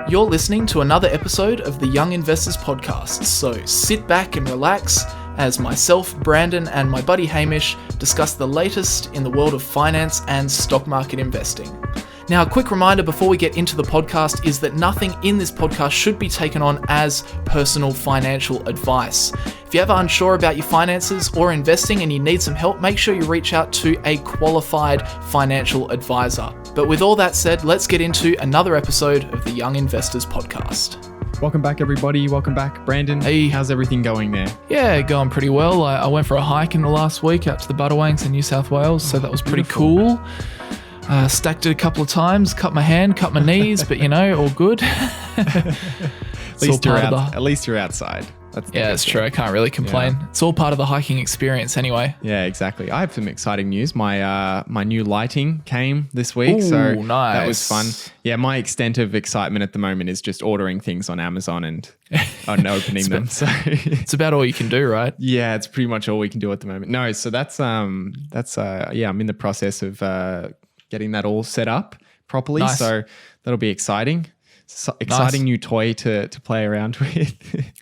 You're listening to another episode of the Young Investors Podcast, so sit back and relax as myself, Brandon, and my buddy Hamish discuss the latest in the world of finance and stock market investing. Now, a quick reminder before we get into the podcast is that nothing in this podcast should be taken on as personal financial advice. If you're ever unsure about your finances or investing and you need some help, make sure you reach out to a qualified financial advisor. But with all that said, let's get into another episode of the Young Investors Podcast. Welcome back, everybody. Welcome back, Brandon. Hey. How's everything going there? Yeah, going pretty well. I went for a hike in the last week out to the Buttawangs in New South Wales, so that was pretty cool. Stacked it a couple of times, cut my hand, cut my knees, but all good. At least you're outside. That's true. I can't really complain. Yeah. It's all part of the hiking experience anyway. Yeah, exactly. I have some exciting news. My new lighting came this week, so nice. That was fun. Yeah, my extent of excitement at the moment is just ordering things on Amazon and opening them. So it's about all you can do, right? Yeah, it's pretty much all we can do at the moment. No, so that's I'm in the process of getting that all set up properly. Nice. So that'll be exciting. Exciting new toy to play around with.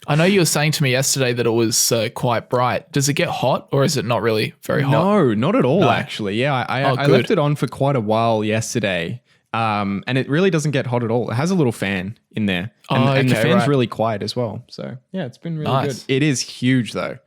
I know you were saying to me yesterday that it was quite bright. Does it get hot or is it not really very hot? No, not at all, actually. Yeah, I left it on for quite a while yesterday, and it really doesn't get hot at all. It has a little fan in there, and the fan's really quiet as well. So yeah, it's been really good. It is huge though.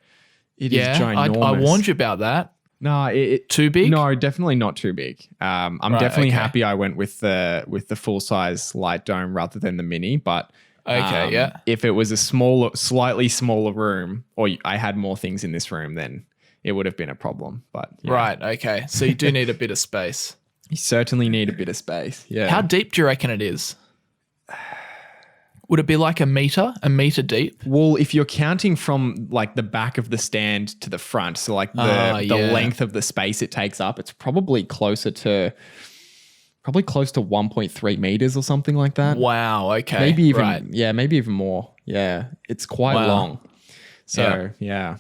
It is ginormous. I warned you about that. No, too big? No, definitely not too big. I'm definitely happy I went with the full size light dome rather than the mini. But if it was a slightly smaller room, or I had more things in this room, then it would have been a problem. But right, okay. So you do need a bit of space. You certainly need a bit of space. Yeah. How deep do you reckon it is? Would it be like a meter deep? Well, if you're counting from like the back of the stand to the front, so like the length of the space it takes up, it's probably close to 1.3 meters or something like that. Wow. Okay. Maybe even more. Yeah. It's quite long. So yeah.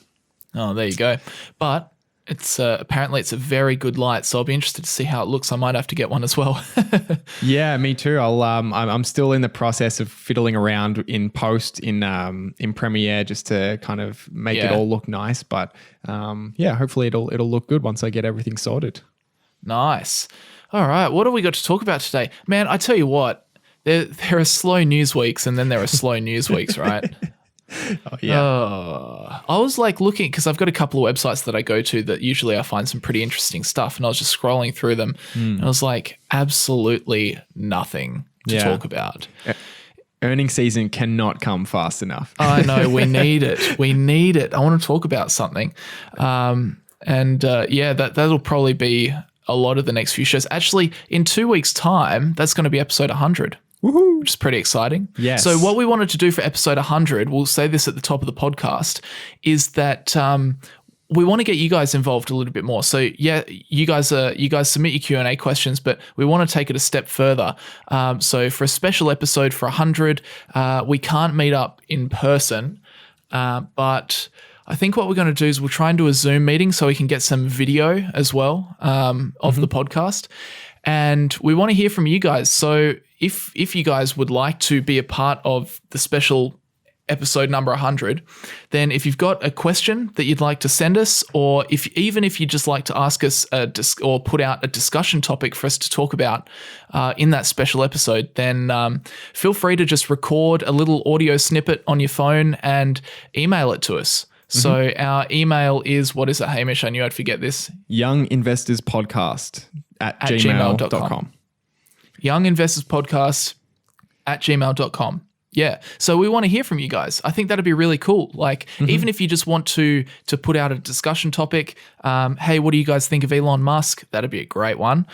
Oh, there you go. But it's apparently it's a very good light, so I'll be interested to see how it looks. I might have to get one as well. Yeah, me too. I'm still in the process of fiddling around in post in Premiere just to kind of make it all look nice. But hopefully it'll look good once I get everything sorted. Nice. All right, what have we got to talk about today, man? I tell you what, there are slow news weeks, and then there are slow news weeks, right? Oh, yeah. I was like looking because I've got a couple of websites that I go to that usually I find some pretty interesting stuff, and I was just scrolling through them and I was like, absolutely nothing to talk about. Earnings season cannot come fast enough. I know, we need it. We need it. I want to talk about something. That'll probably be a lot of the next few shows. Actually, in 2 weeks' time, that's going to be episode 100. Woohoo. Which is pretty exciting. Yes. So what we wanted to do for episode 100, we'll say this at the top of the podcast, is that we want to get you guys involved a little bit more. So yeah, you guys submit your Q&A questions, but we want to take it a step further. So for a special episode for 100, we can't meet up in person, but I think what we're going to do is we'll try and do a Zoom meeting so we can get some video as well of the podcast. And we want to hear from you guys. So if you guys would like to be a part of the special episode number 100, then if you've got a question that you'd like to send us, or if you'd just like to ask us or put out a discussion topic for us to talk about in that special episode, then feel free to just record a little audio snippet on your phone and email it to us. So our email is, what is it, Hamish? I knew I'd forget this. younginvetorspodcast at gmail.com. younginvetorspodcast@gmail.com. Yeah. So we want to hear from you guys. I think that'd be really cool. Like, even if you just want to put out a discussion topic, hey, what do you guys think of Elon Musk? That'd be a great one.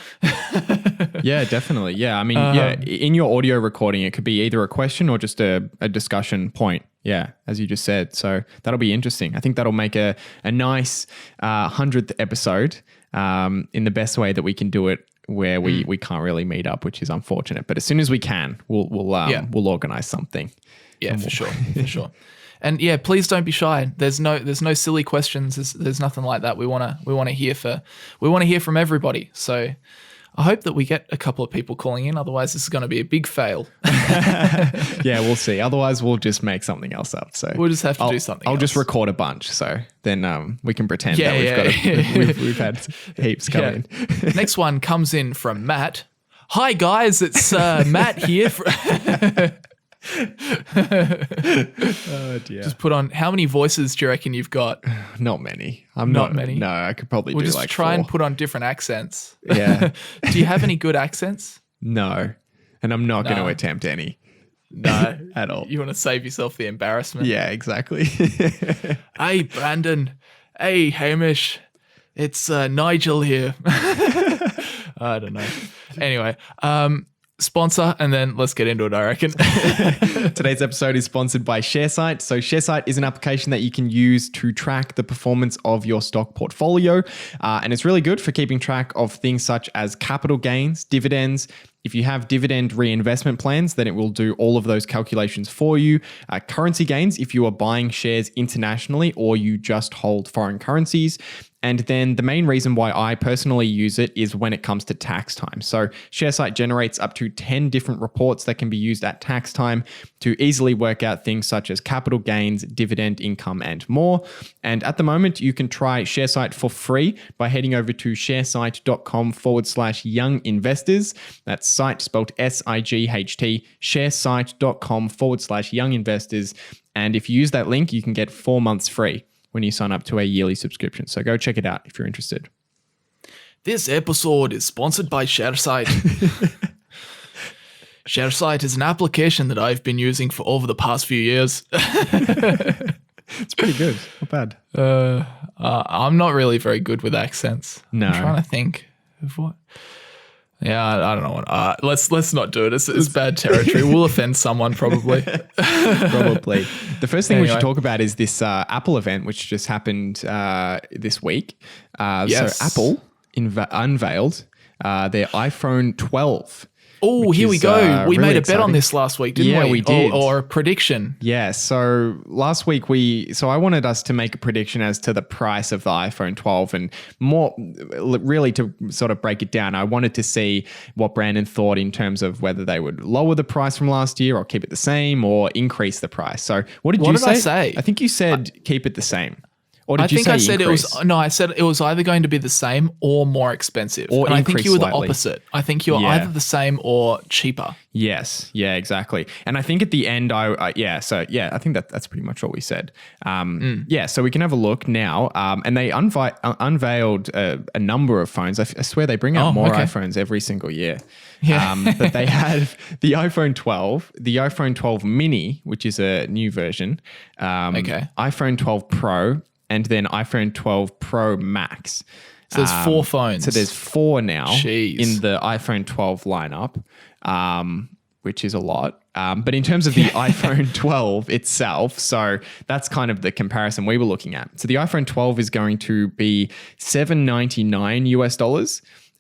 Yeah, definitely. Yeah. I mean, in your audio recording, it could be either a question or just a discussion point. Yeah, as you just said. So that'll be interesting. I think that'll make a nice 100th episode in the best way that we can do it, where we can't really meet up, which is unfortunate. But as soon as we can, we'll organize something. Yeah, for sure. And yeah, please don't be shy. There's no silly questions. There's nothing like that. We want to hear from everybody. So I hope that we get a couple of people calling in. Otherwise, this is going to be a big fail. Yeah, we'll see. Otherwise, we'll just make something else up. So we'll just have to do something I'll else. just record a bunch. So then we can pretend that we've had heaps coming in. Next one comes in from Matt. Hi, guys. It's Matt here. Oh, dear. Just put on, how many voices do you reckon you've got? Not many. Not many? No, I could probably We'll do just like try 4. and put on different accents. Yeah. Do you have any good accents? No. And I'm not going to attempt any. No. At all. You want to save yourself the embarrassment? Yeah, exactly. Hey, Brandon. Hey, Hamish. It's Nigel here. I don't know. Anyway, sponsor, and then let's get into it, I reckon. Today's episode is sponsored by Sharesight. So Sharesight is an application that you can use to track the performance of your stock portfolio. And it's really good for keeping track of things such as capital gains, dividends. If you have dividend reinvestment plans, then it will do all of those calculations for you. Currency gains, if you are buying shares internationally or you just hold foreign currencies. And then the main reason why I personally use it is when it comes to tax time. So Sharesight generates up to 10 different reports that can be used at tax time to easily work out things such as capital gains, dividend income, and more. And at the moment, you can try Sharesight for free by heading over to sharesight.com/younginvestors. That's site spelled SIGHT, sharesight.com/younginvestors. And if you use that link, you can get 4 months free when you sign up to a yearly subscription. So go check it out if you're interested. This episode is sponsored by Sharesight. Sharesight is an application that I've been using for over the past few years. It's pretty good. Not bad. I'm not really very good with accents. No. I'm trying to think of what. Yeah, I don't know what. Let's not do it. It's bad territory. We'll offend someone probably. Probably. The first thing we Anyway. should talk about is this Apple event, which just happened this week. Yes. So Apple unveiled their iPhone 12. Oh, which here we is, go. We really made a bet on exciting. this last week, didn't we? Yeah, we did. Or a prediction. Yeah, so last week I wanted us to make a prediction as to the price of the iPhone 12 and more really to sort of break it down. I wanted to see what Brandon thought in terms of whether they would lower the price from last year or keep it the same or increase the price. So what did you say? I say? I think you said keep it the same. Or did I you think say I said increase? I said it was either going to be the same or more expensive. Or and I think increase you were the slightly. opposite. I think you were Yeah. either the same or cheaper. Yes. Yeah, exactly. And I think at the end, I think that's pretty much what we said. Yeah, so we can have a look now. And they unveiled a number of phones. I swear they bring out more iPhones every single year. Yeah. But they have the iPhone 12, the iPhone 12 mini, which is a new version, iPhone 12 Pro, and then iPhone 12 Pro Max. So there's 4 phones. So there's 4 now Jeez. in the iPhone 12 lineup, which is a lot. But in terms of the iPhone 12 itself, so that's kind of the comparison we were looking at. So the iPhone 12 is going to be $799 US,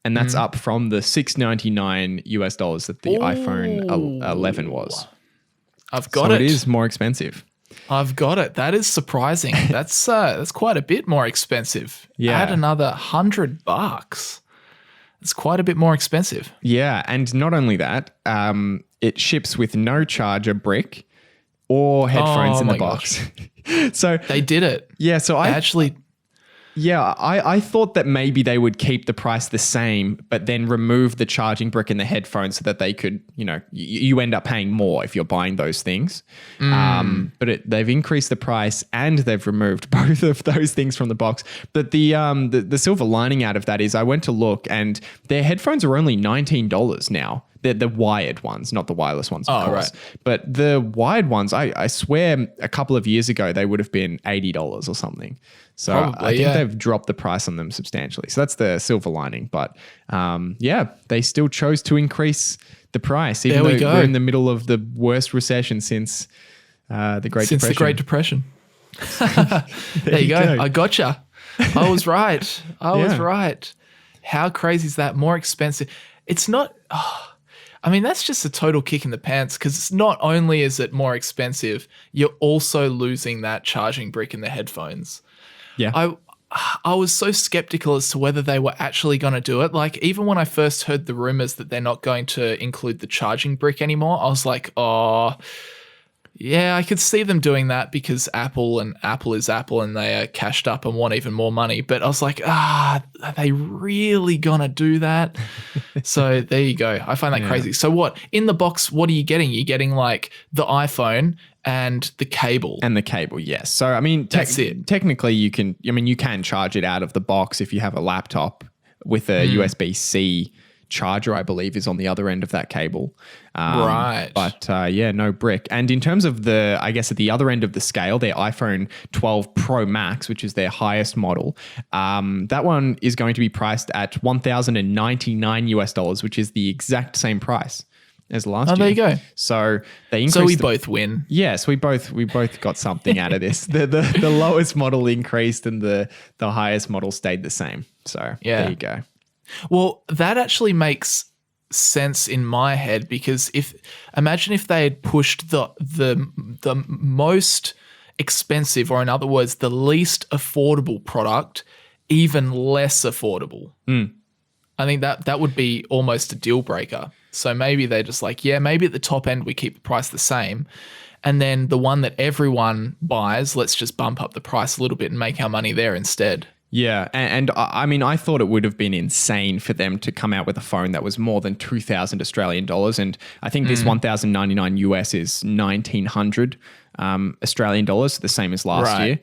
and that's up from the $699 US that the iPhone 11 was. I've got So it. it is more expensive. I've got it. That is surprising. That's quite a bit more expensive. Yeah. Add another $100. It's quite a bit more expensive. Yeah, and not only that, it ships with no charger brick or headphones in the my box. So They did it. yeah, so I thought that maybe they would keep the price the same, but then remove the charging brick and the headphones so that they could, you end up paying more if you're buying those things. But they've increased the price and they've removed both of those things from the box. But the silver lining out of that is I went to look and their headphones are only $19 now. They're the wired ones, not the wireless ones, of course. Right. But the wired ones, I swear a couple of years ago, they would have been $80 or something. So Probably, I think yeah. they've dropped the price on them substantially. So that's the silver lining. But they still chose to increase the price, even There we though go. we're in the middle of the worst recession since the Great Since Depression. the Great Depression. There you go. I gotcha. I was right. I was right. How crazy is that? More expensive. It's not. That's just a total kick in the pants because not only is it more expensive, you're also losing that charging brick in the headphones. Yeah. I was so skeptical as to whether they were actually going to do it. Like, even when I first heard the rumors that they're not going to include the charging brick anymore, I was like, oh, yeah, I could see them doing that because Apple is Apple and they are cashed up and want even more money. But I was like, are they really going to do that? So there you go. I find that crazy. So what, in the box, what are you getting? You're getting like the iPhone and the cable. And the cable, yes. So, I mean, that's it. Technically you can charge it out of the box if you have a laptop with a USB-C charger, I believe, is on the other end of that cable. Right. But no brick. And in terms of I guess at the other end of the scale, their iPhone 12 Pro Max, which is their highest model, that one is going to be priced at $1,099 which is the exact same price as last year. Oh, there you go. So they increased. So we both win. Yes, we both got something out of this. The lowest model increased and the highest model stayed the same. So there you go. Well, that actually makes sense in my head because imagine if they had pushed the most expensive, or in other words, the least affordable product even less affordable. I think that would be almost a deal breaker. So maybe they're just like, maybe at the top end we keep the price the same. And then the one that everyone buys, let's just bump up the price a little bit and make our money there instead. Yeah. And I mean, I thought it would have been insane for them to come out with a phone that was more than 2,000 Australian dollars. And I think this 1,099 US is 1,900 Australian dollars, the same as last year.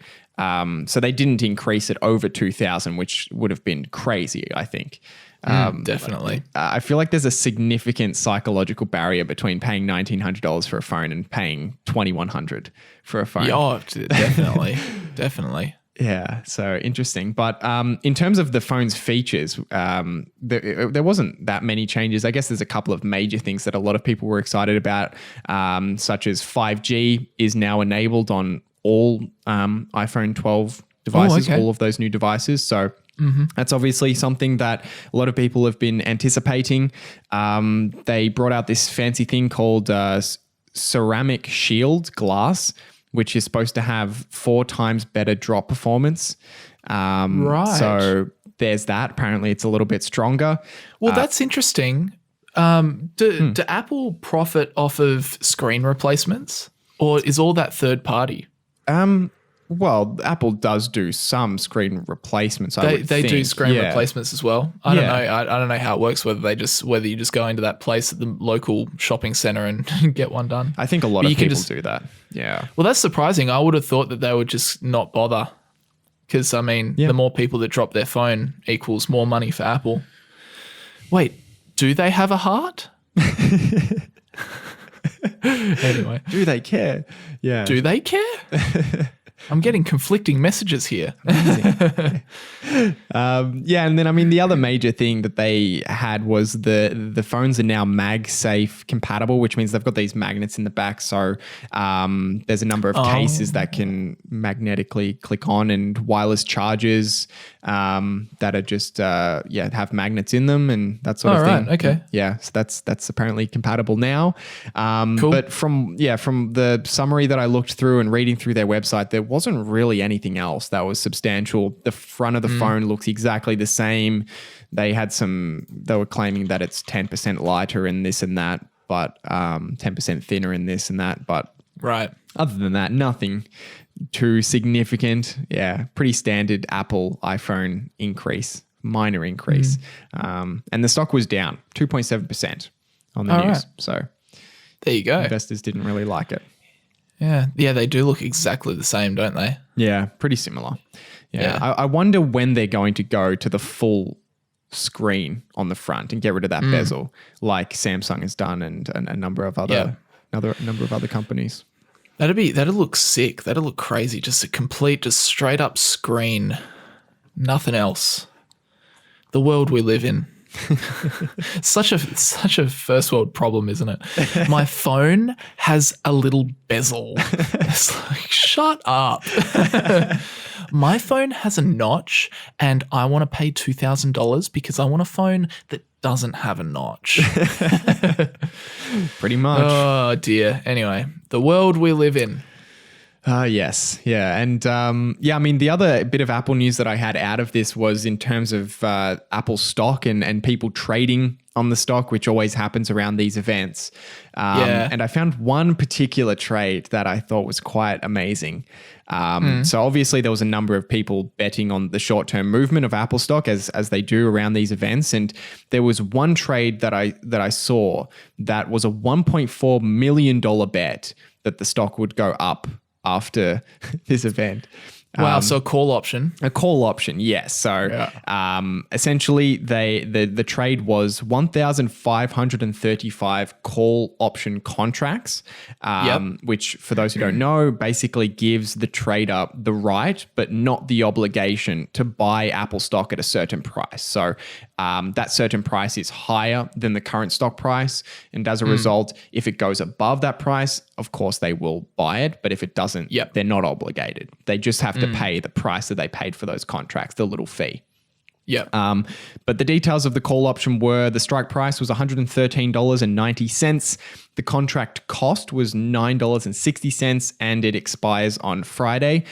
So they didn't increase it over 2,000, which would have been crazy, I think. Definitely. I feel like there's a significant psychological barrier between paying $1,900 for a phone and paying $2,100 for a phone. Yeah, definitely. Definitely. Yeah, so interesting. But in terms of the phone's features, there wasn't that many changes. I guess there's a couple of major things that a lot of people were excited about, such as 5G is now enabled on all iPhone 12 devices, all of those new devices. So that's obviously something that a lot of people have been anticipating. They brought out this fancy thing called ceramic shield glass, which is supposed to have 4 times better drop performance. Right. So there's that. Apparently it's a little bit stronger. Well, that's interesting. Do Apple profit off of screen replacements, or is all that third party? Well, Apple does do some screen replacements. They do screen replacements as well. I don't know. I don't know how it works. Whether you just go into that place at the local shopping center and get one done. I think a lot of people do that. Yeah. Well, that's surprising. I would have thought that they would just not bother, because I mean, the more people that drop their phone equals more money for Apple. Wait, do they have a heart? Anyway, do they care? Yeah. Do they care? I'm getting conflicting messages here. And then I mean the other major thing that they had was the phones are now MagSafe compatible, which means they've got these magnets in the back. So there's a number of cases that can magnetically click on, and wireless chargers that are just have magnets in them and that sort of thing. Okay. Yeah, so that's apparently compatible now. Cool. But from the summary that I looked through and reading through their website, there wasn't really anything else that was substantial. The front of the phone looks exactly the same. They were claiming that it's 10% lighter in this and that, but 10% thinner in this and that. But other than that, nothing too significant. Yeah, pretty standard Apple iPhone increase, minor increase. And the stock was down 2.7% on the news. Right. So there you go. Investors didn't really like it. Yeah, they do look exactly the same, don't they? Yeah, pretty similar. Yeah. I wonder when they're going to go to the full screen on the front and get rid of that bezel, like Samsung has done and a number of other companies. That'd look sick. That'd look crazy. Just a complete, just straight up screen, nothing else. The world we live in. such a first world problem, isn't it? My phone has a little bezel. It's like, shut up. My phone has a notch and I want to pay $2,000 because I want a phone that doesn't have a notch. Pretty much. Oh dear. Anyway, the world we live in. Yes. Yeah. And I mean, the other bit of Apple news that I had out of this was in terms of Apple stock and people trading on the stock, which always happens around these events. And I found one particular trade that I thought was quite amazing. So obviously there was a number of people betting on the short-term movement of Apple stock as they do around these events. And there was one trade that I saw that was a $1.4 million bet that the stock would go up after this event. Wow, so a call option. A call option, yes. So essentially the trade was 1,535 call option contracts, which for those who don't know, basically gives the trader the right, but not the obligation to buy Apple stock at a certain price. So that certain price is higher than the current stock price. And as a result, if it goes above that price, of course they will buy it. But if it doesn't, they're not obligated. They just have to pay the price that they paid for those contracts, the little fee. Yeah. But the details of the call option were the strike price was $113.90. The contract cost was $9.60, and it expires on Friday.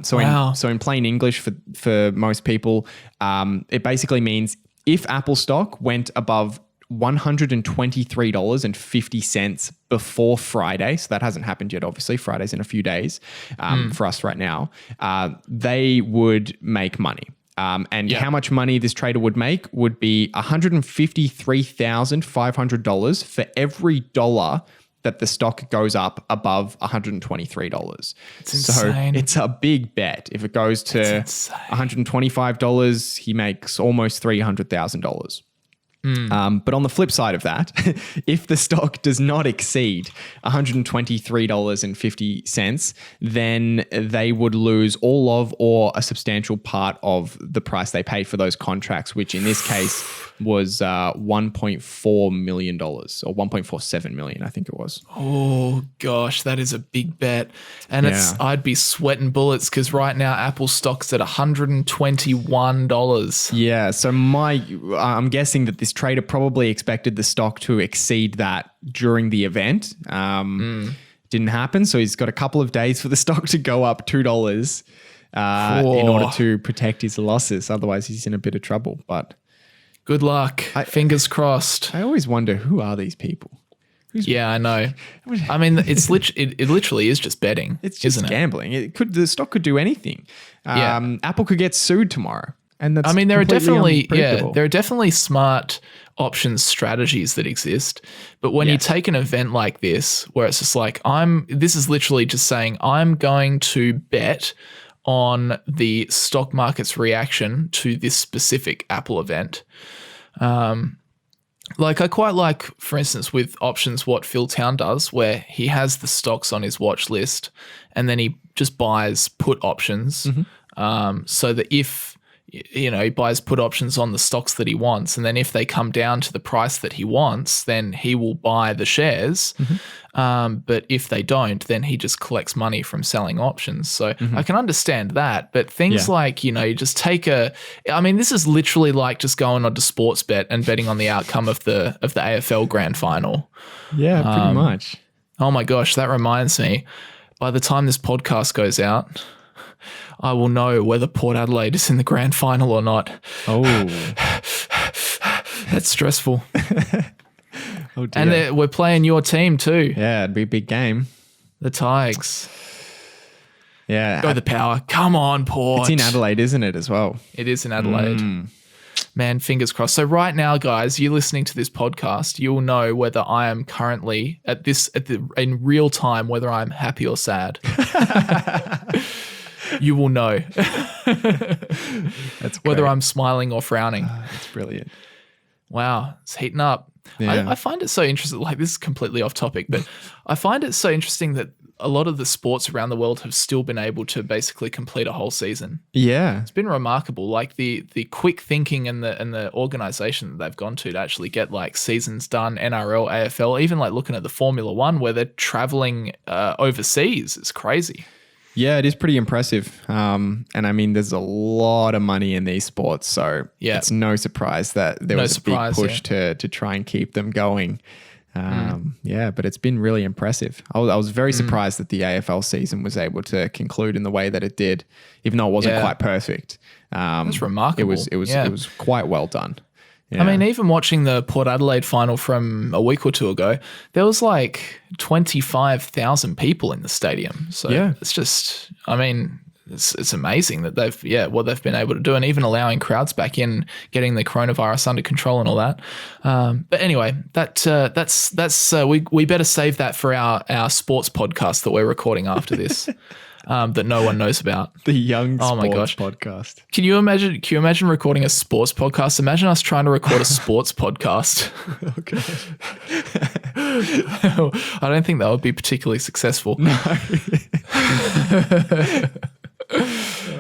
So in plain English for most people, it basically means if Apple stock went above $123.50 before Friday, so that hasn't happened yet, obviously. Friday's in a few days for us right now. They would make money. And how much money this trader would make would be $153,500 for every dollar that the stock goes up above $123. It's insane. So it's a big bet. If it goes to $125, he makes almost $300,000. But on the flip side of that, if the stock does not exceed $123.50, then they would lose all of or a substantial part of the price they paid for those contracts, which in this case was $1.4 million or $1.47 million, I think it was. Oh gosh, that is a big bet. And I'd be sweating bullets because right now Apple stock's at $121. Yeah, so I'm guessing that this trader probably expected the stock to exceed that during the event. Didn't happen, so he's got a couple of days for the stock to go up $2 in order to protect his losses. Otherwise, he's in a bit of trouble. But good luck. Fingers crossed. I always wonder, who are these people? I know. I mean, it literally is just betting. It's just gambling. The stock could do anything. Apple could get sued tomorrow. And that's there are definitely smart options strategies that exist. But when you take an event like this, where it's just like, this is literally just saying, I'm going to bet on the stock market's reaction to this specific Apple event. Like I quite like, for instance, with options, what Phil Town does, where he has the stocks on his watch list and then he just buys put options. So that if, he buys put options on the stocks that he wants, and then if they come down to the price that he wants, then he will buy the shares. But if they don't, then he just collects money from selling options. So I can understand that. But things like, you just take this is literally like just going on to sports bet and betting on the outcome of the AFL grand final. Yeah, pretty much. Oh my gosh, that reminds me. By the time this podcast goes out, I will know whether Port Adelaide is in the grand final or not. Oh. That's stressful. Oh dear. And we're playing your team too. Yeah, it'd be a big game. The Tigers. Yeah. Go the Power. Come on, Port. It's in Adelaide, isn't it, as well? It is in Adelaide. Man, fingers crossed. So right now, guys, you're listening to this podcast, you'll know whether I am currently in real time, whether I'm happy or sad. You will know. That's whether I'm smiling or frowning. That's brilliant. Wow, it's heating up. Yeah. I find it so interesting. Like, this is completely off topic, but I find it so interesting that a lot of the sports around the world have still been able to basically complete a whole season. Yeah, it's been remarkable. Like the quick thinking and the organization that they've gone to actually get like seasons done. NRL, AFL, even like looking at the Formula One where they're traveling overseas. It's crazy. Yeah, it is pretty impressive. And I mean, there's a lot of money in these sports. So it's no surprise that there was a big push to try and keep them going. Yeah, but it's been really impressive. I was very surprised that the AFL season was able to conclude in the way that it did, even though it wasn't quite perfect. That's remarkable. It was quite well done. Yeah. I mean, even watching the Port Adelaide final from a week or two ago, there was like 25,000 people in the stadium. So it's just, I mean, it's amazing that what they've been able to do, and even allowing crowds back in, getting the coronavirus under control and all that. But anyway, we better save that for our sports podcast that we're recording after this. That no one knows about. The Young Sports Podcast. Can you imagine recording a sports podcast? Imagine us trying to record a sports podcast. Okay. I don't think that would be particularly successful. No.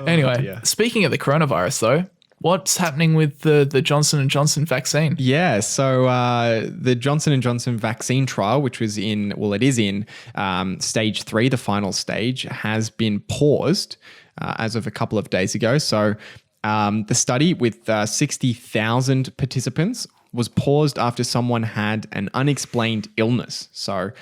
Anyway, speaking of the coronavirus though, what's happening with the Johnson & Johnson vaccine? Yeah, so the Johnson & Johnson vaccine trial, which was it is in stage 3, the final stage, has been paused as of a couple of days ago. So the study with 60,000 participants was paused after someone had an unexplained illness. So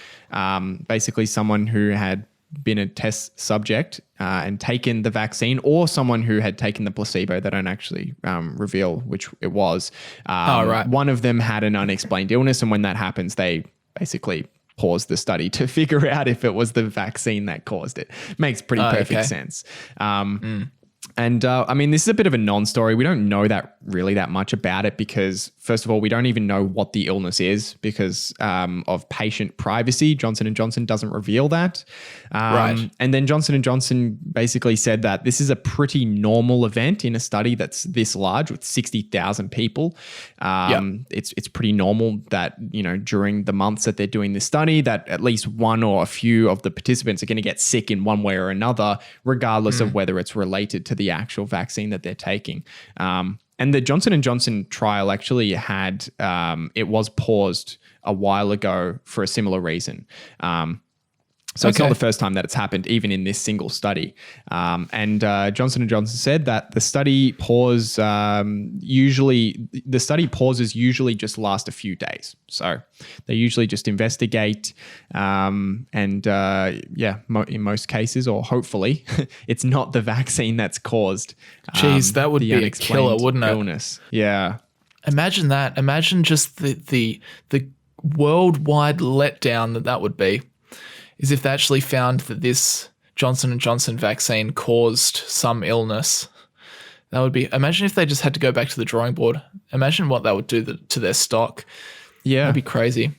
basically someone who had been a test subject and taken the vaccine, or someone who had taken the placebo. They don't actually reveal which it was. Right. One of them had an unexplained illness, and when that happens, they basically pause the study to figure out if it was the vaccine that caused it. Makes pretty perfect sense. And I mean, this is a bit of a non-story. We don't know that much about it because, first of all, we don't even know what the illness is because of patient privacy. Johnson & Johnson doesn't reveal that. Right. And then Johnson & Johnson basically said that this is a pretty normal event in a study that's this large with 60,000 people. It's pretty normal that, during the months that they're doing this study, that at least one or a few of the participants are going to get sick in one way or another, regardless of whether it's related to the actual vaccine that they're taking. And the Johnson & Johnson trial actually had, it was paused a while ago for a similar reason. So it's not the first time that it's happened, even in this single study. And Johnson & Johnson said that the study pauses usually just last a few days. So they usually just investigate, in most cases, or hopefully, it's not the vaccine that's caused. Jeez, that would be a killer, wouldn't it? Illness. Yeah. Imagine that. Imagine just the worldwide letdown that would be. Is if they actually found that this Johnson & Johnson vaccine caused some illness. That would be, imagine if they just had to go back to the drawing board. Imagine what that would do to their stock. Yeah. That'd be crazy.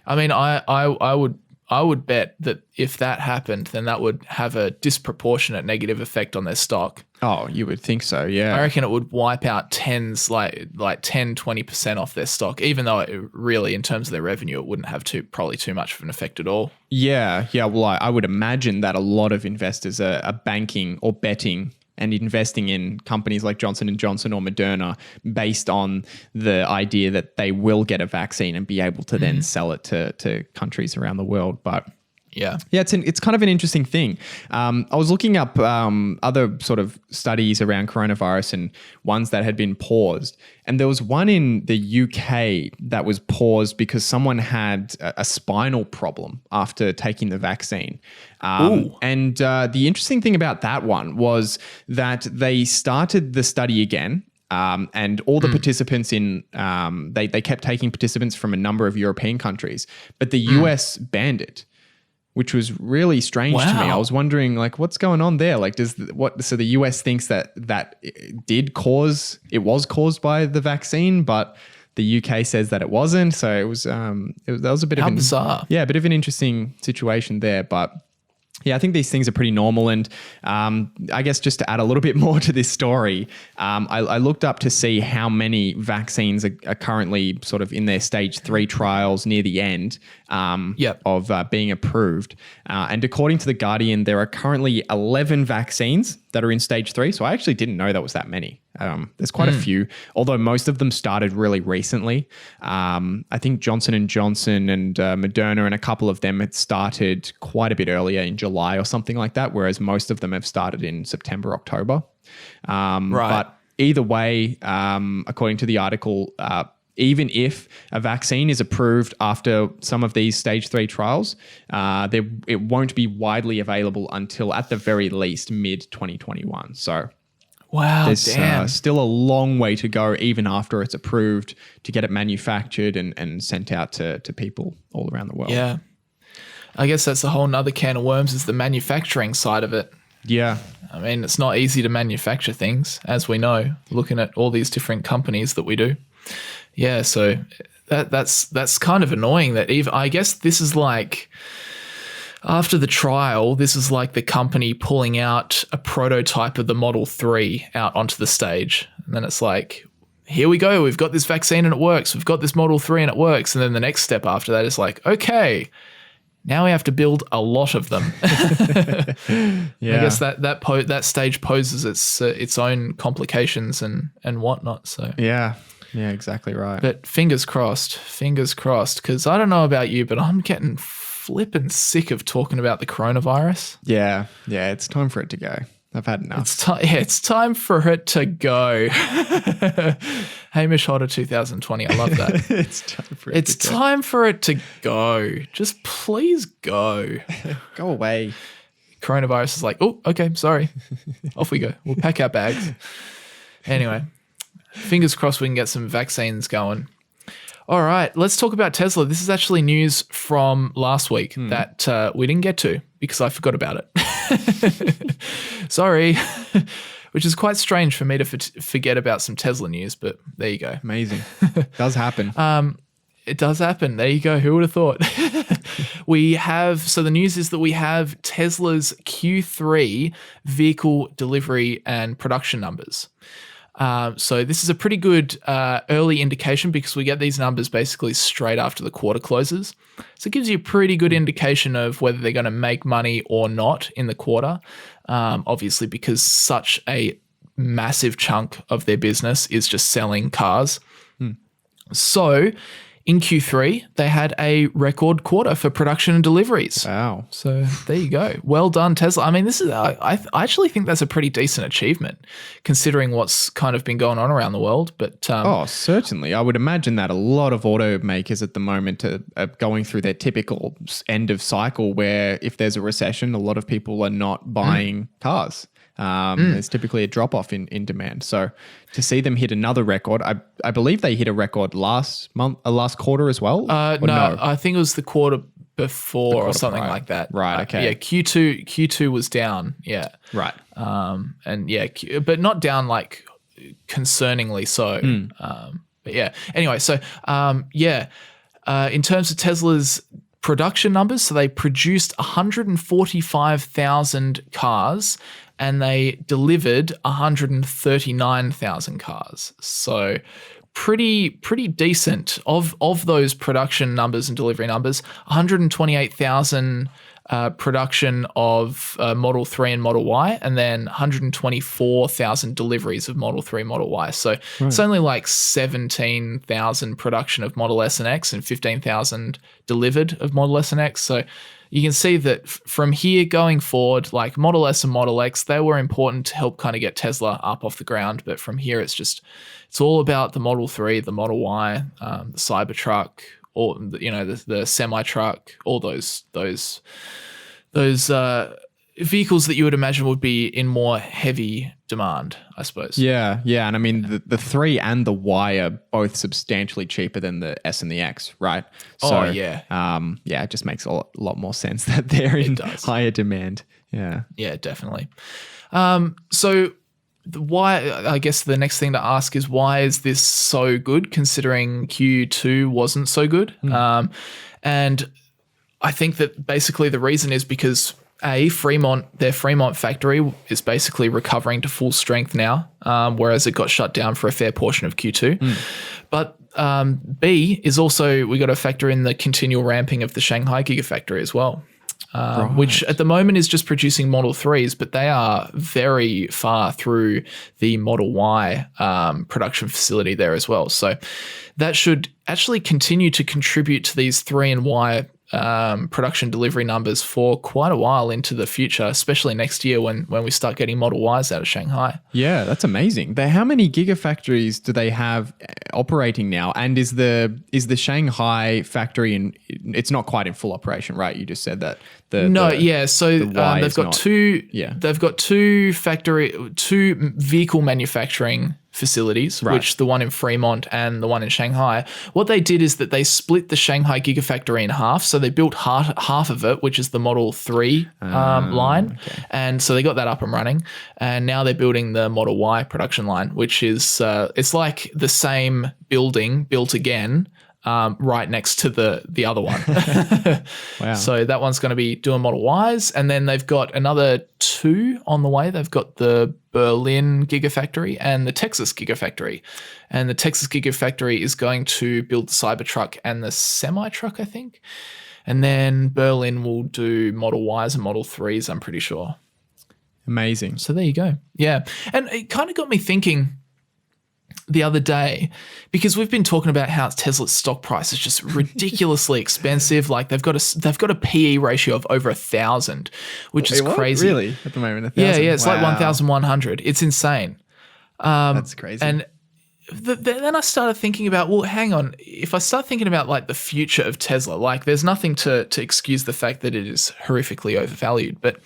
I mean, I would bet that if that happened, then that would have a disproportionate negative effect on their stock. Oh, you would think so, yeah. I reckon it would wipe out like 10, 20% off their stock, even though it really, in terms of their revenue, it wouldn't have probably too much of an effect at all. Yeah. Well, I would imagine that a lot of investors are banking or betting and investing in companies like Johnson & Johnson or Moderna based on the idea that they will get a vaccine and be able to then sell it to countries around the world. But yeah, it's kind of an interesting thing. I was looking up other sort of studies around coronavirus and ones that had been paused. And there was one in the UK that was paused because someone had a spinal problem after taking the vaccine. And the interesting thing about that one was that they started the study again. And all the participants they kept taking participants from a number of European countries, but the US banned it, which was really strange to me. I was wondering, like, what's going on there? Like, so the US thinks that it was caused by the vaccine, but the UK says that it wasn't. So that was a bit of bizarre. Yeah, a bit of an interesting situation there, but yeah, I think these things are pretty normal. And I guess just to add a little bit more to this story, I looked up to see how many vaccines are currently sort of in their stage 3 trials near the end of being approved. And according to The Guardian, there are currently 11 vaccines that are in stage 3. So I actually didn't know there was that many. There's quite a few, although most of them started really recently. I think Johnson & Johnson and Moderna and a couple of them had started quite a bit earlier in July or something like that, whereas most of them have started in September, October. But either way, according to the article, even if a vaccine is approved after some of these stage 3 trials, it won't be widely available until at the very least mid-2021. So wow, there's damn. still a long way to go even after it's approved to get it manufactured and sent out to people all around the world. Yeah. I guess that's a whole nother can of worms, is the manufacturing side of it. Yeah. I mean, it's not easy to manufacture things, as we know, looking at all these different companies that we do. Yeah, so that's kind of annoying that I guess this is like, after the trial, this is like the company pulling out a prototype of the Model 3 out onto the stage. And then it's like, here we go, we've got this vaccine and it works. We've got this Model 3 and it works. And then the next step after that is like, okay, now we have to build a lot of them. Yeah. I guess that stage poses its own complications and whatnot. So Yeah, exactly right. but fingers crossed, because I don't know about you, but I'm getting flippin' sick of talking about the coronavirus. Yeah, it's time for it to go. I've had enough. It's time for it to go. Hamish Hodder 2020. I love that. It's time for it to go. Time for it to go. Just please go. Go away. Coronavirus is like, oh, okay, sorry. Off we go. We'll pack our bags. Anyway, fingers crossed we can get some vaccines going. All right, let's talk about Tesla. This is actually news from last week that we didn't get to because I forgot about it. Sorry, which is quite strange for me to forget about some Tesla news, but there you go. Amazing. Does happen. It does happen. There you go. Who would have thought? So the news is that we have Tesla's Q3 vehicle delivery and production numbers. So this is a pretty good early indication because we get these numbers basically straight after the quarter closes. So it gives you a pretty good indication of whether they're going to make money or not in the quarter. Obviously, because such a massive chunk of their business is just selling cars. So in Q3, they had a record quarter for production and deliveries. Wow. So there you go. Well done, Tesla. I mean, this is I actually think that's a pretty decent achievement considering what's kind of been going on around the world. But certainly. I would imagine that a lot of automakers at the moment are going through their typical end of cycle where if there's a recession, a lot of people are not buying cars. There's typically a drop-off in demand. So to see them hit another record, I believe they hit a record last quarter as well? No, I think it was the quarter before or something prior. like that. Right, okay. Yeah, Q2 was down, yeah. Right. And yeah, but not down like concerningly so. But yeah, anyway, so in terms of Tesla's production numbers, so they produced 145,000 cars and they delivered 139,000 cars. So pretty decent. Of those production numbers and delivery numbers, 128,000 production of Model 3 and Model Y, and then 124,000 deliveries of Model 3 and Model Y. So it's only like 17,000 production of Model S and X and 15,000 delivered of Model S and X. So you can see that from here going forward, like Model S and Model X, they were important to help kind of get Tesla up off the ground. But from here, it's all about the Model 3, the Model Y, the Cybertruck, or the semi truck, all those vehicles that you would imagine would be in more heavy demand, I suppose. Yeah, and I mean the 3 and the Y are both substantially cheaper than the S and the X, right? So, it just makes a lot more sense that they're in higher demand. Yeah, definitely. So why? I guess the next thing to ask is why is this so good considering Q2 wasn't so good? And I think that basically the reason is because their Fremont factory is basically recovering to full strength now, whereas it got shut down for a fair portion of Q2. But B is also, we got to factor in the continual ramping of the Shanghai Gigafactory as well, which at the moment is just producing Model 3s, but they are very far through the Model Y production facility there as well. So that should actually continue to contribute to these 3 and Y production delivery numbers for quite a while into the future, especially next year when we start getting Model Ys out of Shanghai. Yeah, that's amazing. How many gigafactories do they have operating now? And is the Shanghai factory it's not quite in full operation, right? You just said that. So they've got two. Yeah. They've got two vehicle manufacturing facilities, right, which the one in Fremont and the one in Shanghai. What they did is that they split the Shanghai Gigafactory in half. So they built half of it, which is the Model 3 line. Okay. And so they got that up and running. And now they're building the Model Y production line, which is it's like the same building built again, right next to the other one. Wow. So that one's going to be doing Model Ys. And then they've got another 2 on the way. They've got the Berlin Gigafactory and the Texas Gigafactory. And the Texas Gigafactory is going to build the Cybertruck and the semi-truck, I think. And then Berlin will do Model Ys and Model 3s, I'm pretty sure. Amazing. So there you go. Yeah. And it kind of got me thinking the other day, because we've been talking about how Tesla's stock price is just ridiculously expensive. Like they've got a PE ratio of over 1,000, which is crazy. Really? At the moment, 1,000? Yeah, it's like 1,100. It's insane. That's crazy. And then I started thinking about, well, hang on. If I start thinking about like the future of Tesla, like there's nothing to excuse the fact that it is horrifically overvalued, but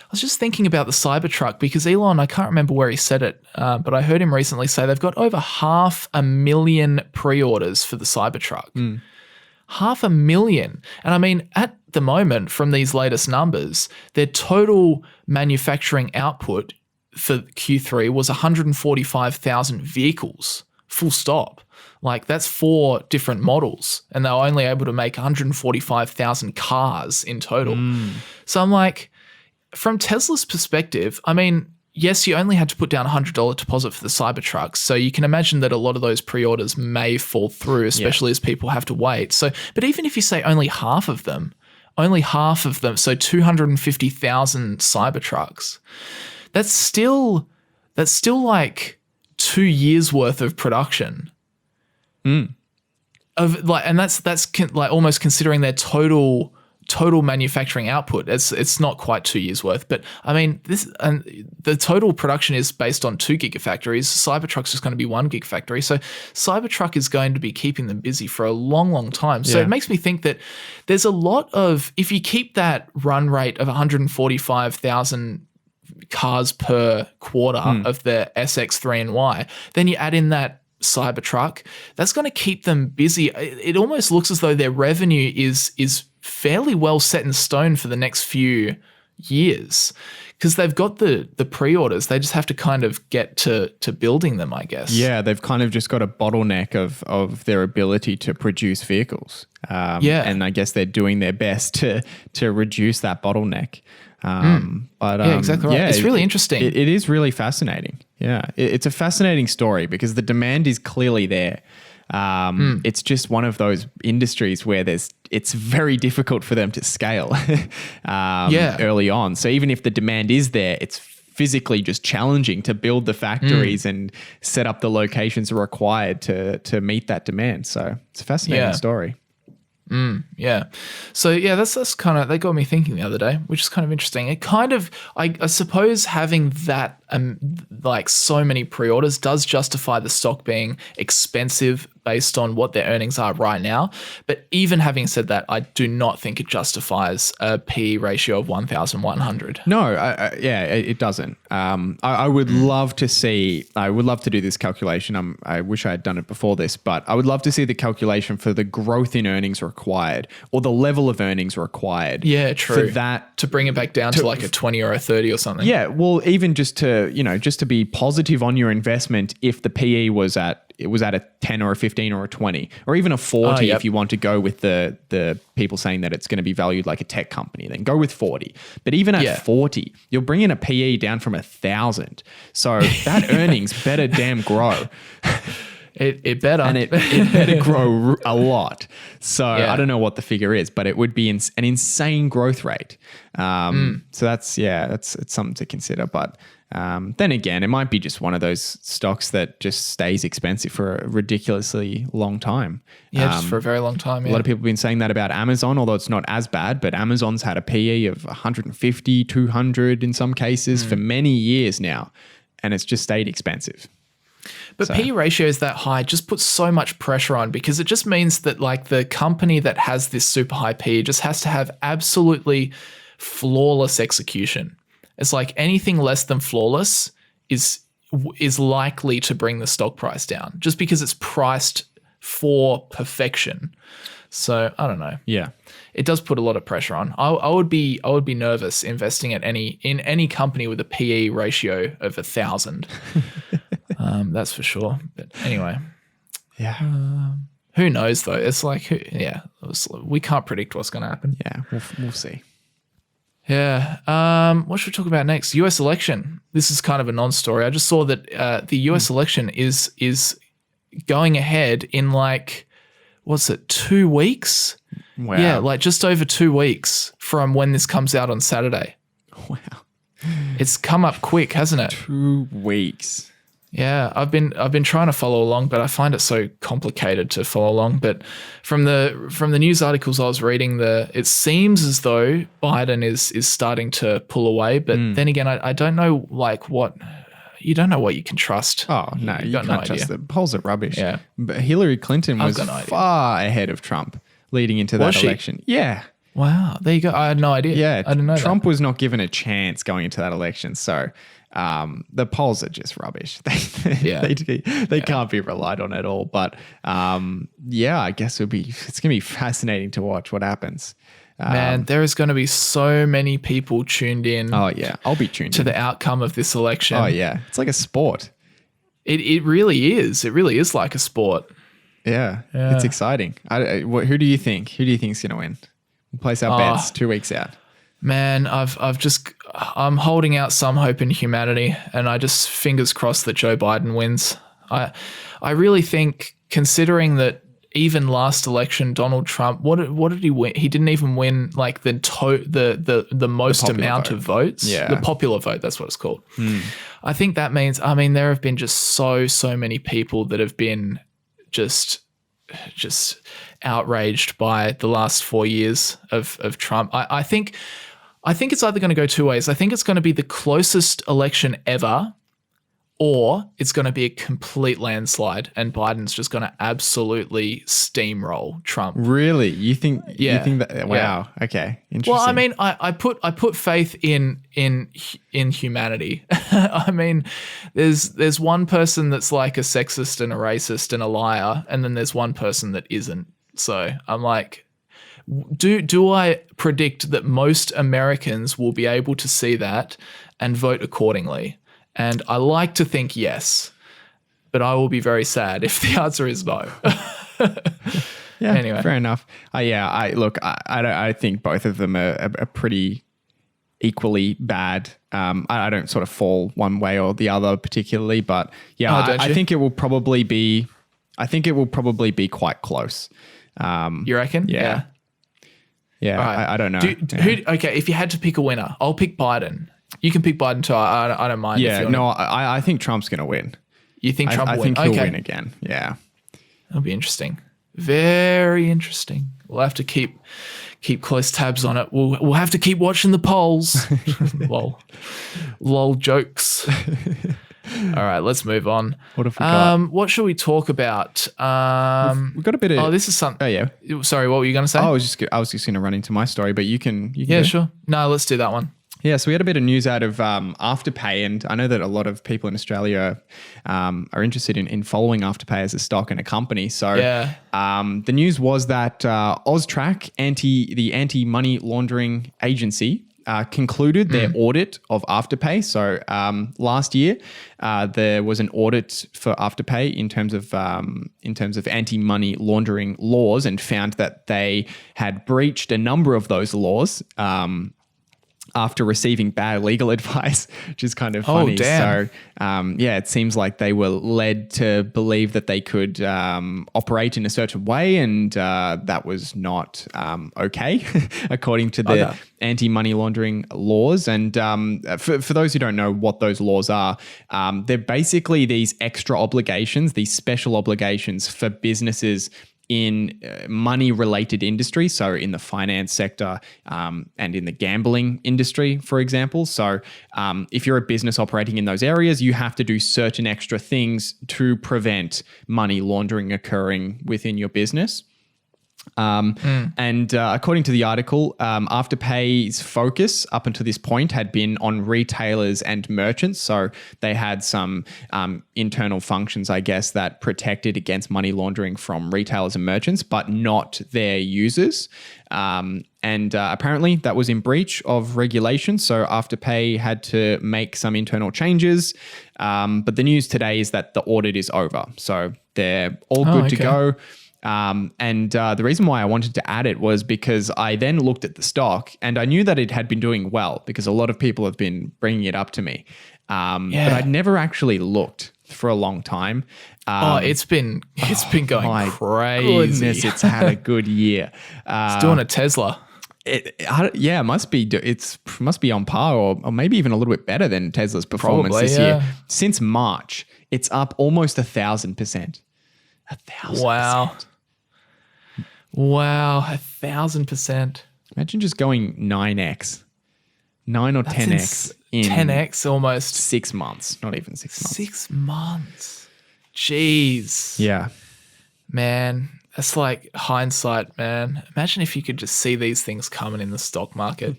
I was just thinking about the Cybertruck because Elon, I can't remember where he said it, but I heard him recently say they've got over 500,000 pre-orders for the Cybertruck. 500,000. And I mean, at the moment, from these latest numbers, their total manufacturing output for Q3 was 145,000 vehicles, full stop. Like that's 4 different models, and they were only able to make 145,000 cars in total. So I'm like, from Tesla's perspective, I mean, yes, you only had to put down a $100 deposit for the Cybertruck. So you can imagine that a lot of those pre-orders may fall through, especially as people have to wait. So, but even if you say only half of them, so 250,000 Cybertrucks, that's still like 2 years worth of production. Of like, and that's like almost considering their total manufacturing output. It's not quite 2 years worth, but I mean the total production is based on 2 gigafactories. Cybertruck's just going to be 1 gigafactory. So Cybertruck is going to be keeping them busy for a long, long time. So it makes me think that there's a lot of, if you keep that run rate of 145,000 cars per quarter of the SX3 and Y, then you add in that Cybertruck, that's going to keep them busy. It almost looks as though their revenue is fairly well set in stone for the next few years because they've got the pre-orders. They just have to kind of get to building them, I guess. Yeah, they've kind of just got a bottleneck of their ability to produce vehicles. And I guess they're doing their best to reduce that bottleneck. But exactly right. Yeah, it's really interesting. It is really fascinating. Yeah, it's a fascinating story because the demand is clearly there. It's just one of those industries where it's very difficult for them to scale early on. So even if the demand is there, it's physically just challenging to build the factories and set up the locations required to meet that demand. So it's a fascinating story. So that's kind of, that got me thinking the other day, which is kind of interesting. It kind of, I suppose having that like so many pre-orders does justify the stock being expensive based on what their earnings are right now. But even having said that, I do not think it justifies a PE ratio of 1,100. No, it doesn't. I would love to see, I would love to do this calculation. I wish I had done it before this, but I would love to see the calculation for the growth in earnings required or the level of earnings required. Yeah, true. For that to bring it back down to like a 20 or a 30 or something. Yeah, well, even just to be positive on your investment if the PE was at a 10 or a 15 or a 20 or even a 40 if you want to go with the people saying that it's going to be valued like a tech company, then go with 40. But even at 40, you're bringing a PE down from 1,000. So that earnings better damn grow. It better. And it better grow a lot. So I don't know what the figure is, but it would be an insane growth rate. So it's something to consider. But Then again, it might be just one of those stocks that just stays expensive for a ridiculously long time. Yeah, just for a very long time. Yeah. A lot of people have been saying that about Amazon, although it's not as bad, but Amazon's had a PE of 150, 200 in some cases for many years now, and it's just stayed expensive. But P ratios that high just puts so much pressure on, because it just means that like the company that has this super high P just has to have absolutely flawless execution. It's like anything less than flawless is likely to bring the stock price down, just because it's priced for perfection. So I don't know. Yeah, it does put a lot of pressure on. I would be nervous investing in any company with a PE ratio of 1,000. That's for sure. But anyway, yeah. Who knows though? It's like, we can't predict what's going to happen. Yeah, we'll see. Yeah. What should we talk about next? U.S. election. This is kind of a non-story. I just saw that the U.S. election is going ahead in like, what's it, 2 weeks? Wow. Yeah, like just over 2 weeks from when this comes out on Saturday. Wow. It's come up quick, hasn't it? 2 weeks. Yeah, I've been trying to follow along, but I find it so complicated to follow along. But from the news articles I was reading, it seems as though Biden is starting to pull away. But then again, I don't know you don't know what you can trust. Oh no, you can't trust the polls are rubbish. Yeah, but Hillary Clinton was far ahead of Trump leading into that election. Yeah. Wow, there you go. I had no idea. Yeah, I didn't know Trump was not given a chance going into that election. So the polls are just rubbish. They can't be relied on at all. But I guess it's gonna be fascinating to watch what happens. Man, there is going to be so many people tuned in. Oh yeah, I'll be tuned to the outcome of this election. Oh yeah, it's like a sport. It really is. It really is like a sport. Yeah. It's exciting. Who do you think? Who do you think is going to win? We'll place our bets 2 weeks out. Man, I'm holding out some hope in humanity, and I just fingers crossed that Joe Biden wins. I really think, considering that even last election, Donald Trump, what did he win? He didn't even win like the most amount of votes. Yeah. The popular vote, that's what it's called. I think that means, there have been just so many people that have been just outraged by the last 4 years of Trump. I think it's either going to go two ways. I think it's going to be the closest election ever, or it's going to be a complete landslide and Biden's just going to absolutely steamroll Trump. Really? You think that? Wow. Yeah. Okay. Interesting. Well, I put faith in humanity. There's one person that's like a sexist and a racist and a liar, and then there's one person that isn't. So I'm like, do I predict that most Americans will be able to see that and vote accordingly? And I like to think yes, but I will be very sad if the answer is no. Yeah, anyway. Fair enough. I think both of them are pretty equally bad. I don't sort of fall one way or the other particularly, but I think it will probably be quite close. You reckon? Yeah. Yeah. Right. I don't know. Okay, if you had to pick a winner, I'll pick Biden. You can pick Biden too. I don't mind. Yeah, I think Trump's going to win. You think Trump will win? I think he'll win again. Yeah. That'll be interesting. Very interesting. We'll have to keep close tabs on it. We'll have to keep watching the polls. Lol jokes. All right, let's move on. What have we got? What should we talk about? We've got a bit of... Oh, this is something... Oh, yeah. Sorry, what were you going to say? I was just going to run into my story, but you can yeah, sure. No, let's do that one. Yeah, so we had a bit of news out of Afterpay, and I know that a lot of people in Australia are interested in following Afterpay as a stock and a company. So the news was that AUSTRAC, the anti-money laundering agency, concluded their audit of Afterpay. So last year, there was an audit for Afterpay in terms of anti-money laundering laws, and found that they had breached a number of those laws. after receiving bad legal advice, which is kind of funny. Damn. So, it seems like they were led to believe that they could operate in a certain way, and that was not okay, according to the anti-money laundering laws. And for those who don't know what those laws are, they're basically these extra obligations, these special obligations for businesses in money-related industries, so in the finance sector and in the gambling industry, for example. So if you're a business operating in those areas, you have to do certain extra things to prevent money laundering occurring within your business. And according to the article, Afterpay's focus up until this point had been on retailers and merchants. So they had some internal functions, I guess, that protected against money laundering from retailers and merchants, but not their users. And apparently that was in breach of regulation. So Afterpay had to make some internal changes. But the news today is that the audit is over. So they're all good to go. And the reason why I wanted to add it was because I then looked at the stock and I knew that it had been doing well because a lot of people have been bringing it up to me. But I'd never actually looked for a long time. It's been going crazy. Goodness, it's had a good year. It's doing a Tesla. It must be. It must be on par, or maybe even a little bit better than Tesla's performance this year. Since March, it's up almost 1,000%. 1,000%. Wow, 1,000%. Imagine just going 9x, 9 or 10x in 10x almost 6 months. Not even 6 months. 6 months. Jeez. Yeah, man, that's like hindsight, man. Imagine if you could just see these things coming in the stock market.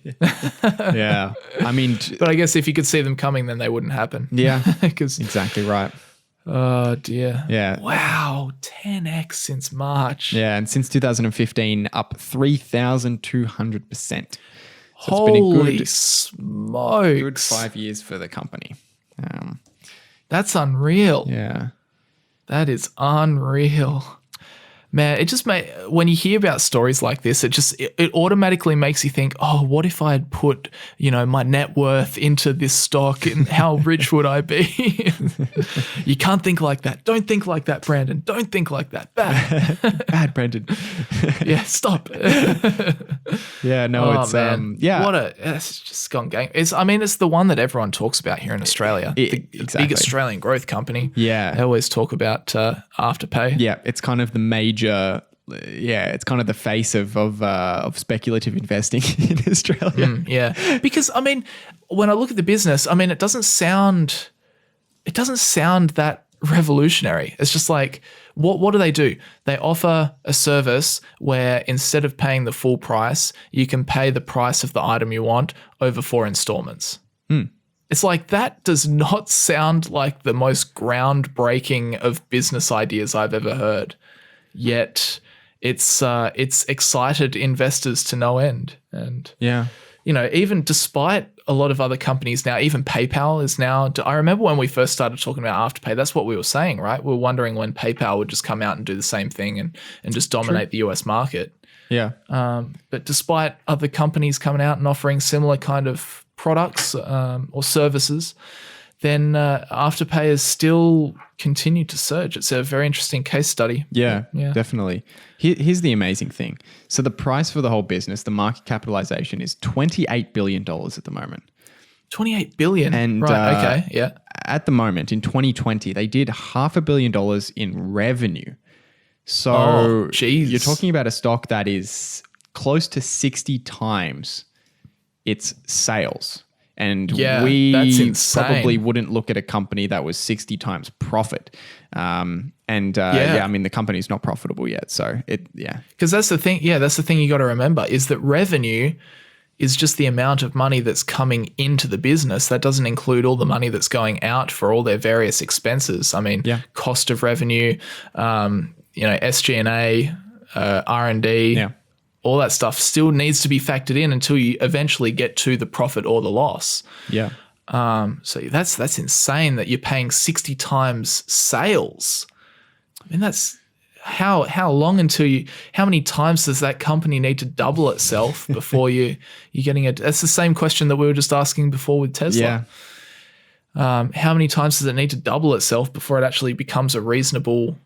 yeah. I mean, but I guess if you could see them coming, then they wouldn't happen. Yeah, because exactly right. Oh dear. Yeah. Wow. 10x since March. Yeah. And since 2015, up 3,200%. So Holy it's been smokes. good 5 years for the company. That's unreal. Yeah. That is unreal. Man, it just when you hear about stories like this, it automatically makes you think, oh, what if I had put, my net worth into this stock and how rich would I be? You can't think like that. Don't think like that, Brandon. Don't think like that. Bad. Bad, Brandon. Yeah, stop. Yeah, no, it's, man. It's just gone gang. It's the one that everyone talks about here in Australia. The big Australian growth company. Yeah. They always talk about Afterpay. Yeah, it's kind of the major. It's kind of the face of speculative investing in Australia. Yeah, because when I look at the business, it doesn't sound that revolutionary. It's just like, what do? They offer a service where instead of paying the full price, you can pay the price of the item you want over 4 installments. It's like, that does not sound like the most groundbreaking of business ideas I've ever heard. Yet it's excited investors to no end. And even despite a lot of other companies now, even PayPal is now. I remember when we first started talking about Afterpay, that's what we were saying, right? We were wondering when PayPal would just come out and do the same thing and just dominate the US market. Yeah. But despite other companies coming out and offering similar kind of products or services, then Afterpay has still continued to surge. It's a very interesting case study. Yeah, definitely. Here's the amazing thing. So the price for the whole business, the market capitalization, is $28 billion at the moment. 28 billion? And right, okay, yeah. At the moment, in 2020, they did $500 million in revenue. So you're talking about a stock that is close to 60 times its sales. And we probably wouldn't look at a company that was 60 times profit. The company's not profitable yet. So because that's the thing. Yeah, that's the thing you got to remember is that revenue is just the amount of money that's coming into the business. That doesn't include all the money that's going out for all their various expenses. Cost of revenue, SG&A, R&D. Yeah. All that stuff still needs to be factored in until you eventually get to the profit or the loss. Yeah. So that's insane that you're paying 60 times sales. That's how long until how many times does that company need to double itself before you're getting it? That's the same question that we were just asking before with Tesla. Yeah. How many times does it need to double itself before it actually becomes a reasonable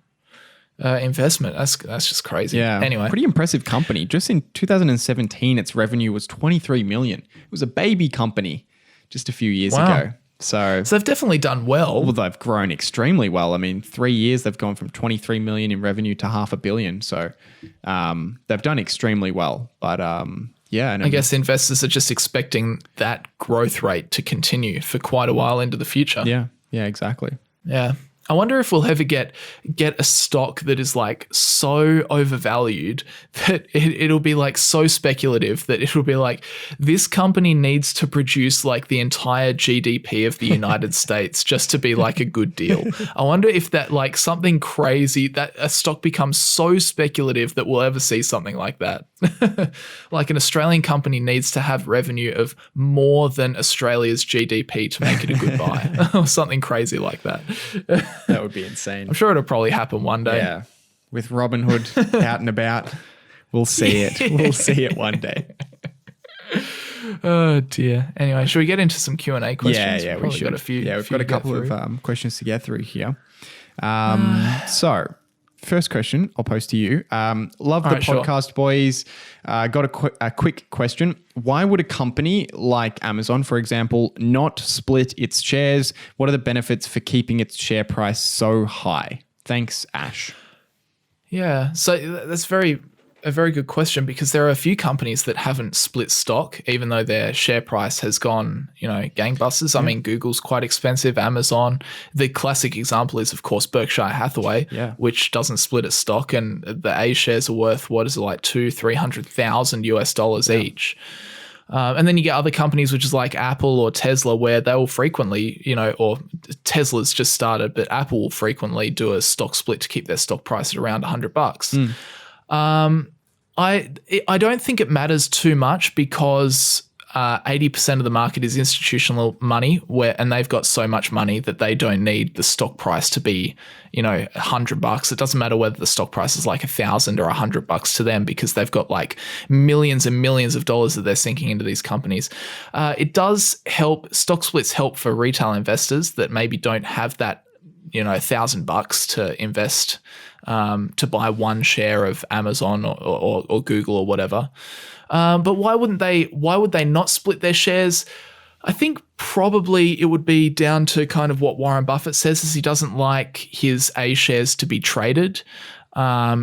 investment? That's just crazy. Yeah. Anyway, pretty impressive company. Just in 2017, its revenue was 23 million. It was a baby company just a few years ago. So they've definitely done well. Well, they've grown extremely well. I mean, 3 years they've gone from 23 million in revenue to $500 million. So they've done extremely well. But yeah, and I guess investors are just expecting that growth rate to continue for quite a while into the future. Yeah, exactly. Yeah. I wonder if we'll ever get a stock that is like so overvalued that it'll be like so speculative that it'll be like, this company needs to produce like the entire GDP of the United States just to be like a good deal. I wonder if that like something crazy, that a stock becomes so speculative that we'll ever see something like that. Like an Australian company needs to have revenue of more than Australia's GDP to make it a good buy or something crazy like that. That would be insane. I'm sure it'll probably happen one day. Yeah. With Robinhood out and about, we'll see it. We'll see it one day. Oh dear. Anyway, should we get into some Q&A questions? Yeah, we should. Got a few. Yeah, we've got a couple of questions to get through here. So, first question I'll post to you. Love the podcast, sure. Boys. Got a quick question. Why would a company like Amazon, for example, not split its shares? What are the benefits for keeping its share price so high? Thanks, Ash. Yeah, so that's a very good question, because there are a few companies that haven't split stock, even though their share price has gone, gangbusters. I mean, Google's quite expensive, Amazon. The classic example is, of course, Berkshire Hathaway, which doesn't split its stock, and the A shares are worth, what is it, like $200,000-$300,000 each. And then you get other companies, which is like Apple or Tesla, where they will frequently, or Tesla's just started, but Apple will frequently do a stock split to keep their stock price at around $100. I don't think it matters too much, because 80% of the market is institutional money, and they've got so much money that they don't need the stock price to be, $100. It doesn't matter whether the stock price is like $1,000 or $100 to them, because they've got like millions and millions of dollars that they're sinking into these companies. It does help. Stock splits help for retail investors that maybe don't have that, $1,000 to invest to buy one share of Amazon or Google or whatever. But why would they not split their shares? I think probably it would be down to kind of what Warren Buffett says, is he doesn't like his A shares to be traded.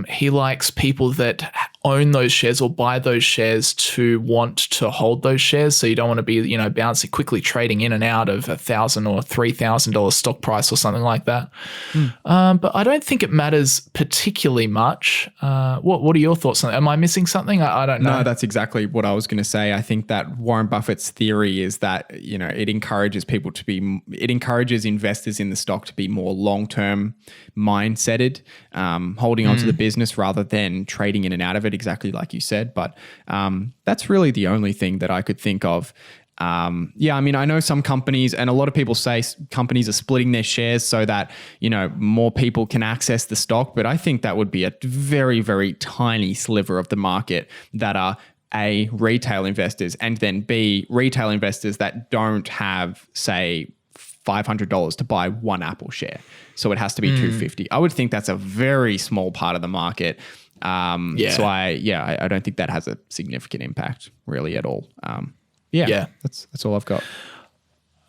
He likes people that own those shares or buy those shares to want to hold those shares. So you don't want to be, bouncing quickly, trading in and out of $1,000 or $3,000 stock price or something like that. But I don't think it matters particularly much. What are your thoughts on that? Am I missing something? I don't know. No, that's exactly what I was going to say. I think that Warren Buffett's theory is that, it encourages investors in the stock to be more long-term mindseted, holding onto the business rather than trading in and out of it, exactly like you said. But that's really the only thing that I could think of. I mean, I know some companies, and a lot of people say companies are splitting their shares so that, more people can access the stock. But I think that would be a very, very tiny sliver of the market that are A, retail investors, and then B, retail investors that don't have, say, $500 to buy one Apple share. So it has to be $250. I would think that's a very small part of the market. So I don't think that has a significant impact really at all. That's all I've got.